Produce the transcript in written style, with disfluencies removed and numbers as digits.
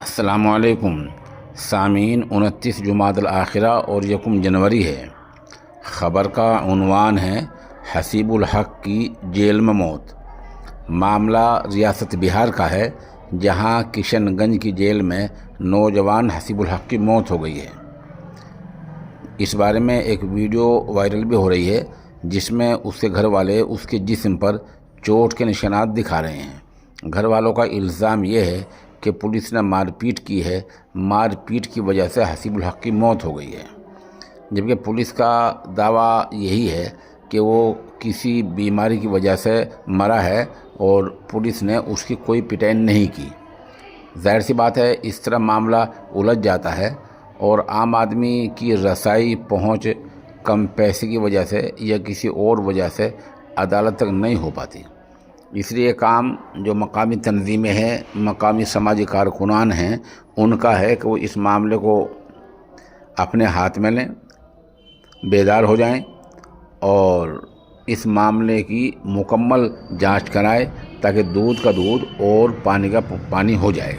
السلام علیکم سامعین، 29 جمادی الاخرہ اور 1 جنوری ہے۔ خبر کا عنوان ہے حسیب الحق کی جیل میں موت۔ معاملہ ریاست بہار کا ہے، جہاں کشن گنج کی جیل میں نوجوان حسیب الحق کی موت ہو گئی ہے۔ اس بارے میں ایک ویڈیو وائرل بھی ہو رہی ہے، جس میں اس کے گھر والے اس کے جسم پر چوٹ کے نشانات دکھا رہے ہیں۔ گھر والوں کا الزام یہ ہے کہ پولیس نے مار پیٹ کی ہے، مار پیٹ کی وجہ سے حسیب الحق کی موت ہو گئی ہے، جبکہ پولیس کا دعویٰ یہی ہے کہ وہ کسی بیماری کی وجہ سے مرا ہے اور پولیس نے اس کی کوئی پٹائی نہیں کی۔ ظاہر سی بات ہے، اس طرح معاملہ الجھ جاتا ہے اور عام آدمی کی رسائی پہنچ کم پیسے کی وجہ سے یا کسی اور وجہ سے عدالت تک نہیں ہو پاتی۔ اس لیے کام جو مقامی تنظیمیں ہیں، مقامی سماجی کارکنان ہیں، ان کا ہے کہ وہ اس معاملے کو اپنے ہاتھ میں لیں، بیدار ہو جائیں اور اس معاملے کی مکمل جانچ کرائیں، تاکہ دودھ کا دودھ اور پانی کا پانی ہو جائے۔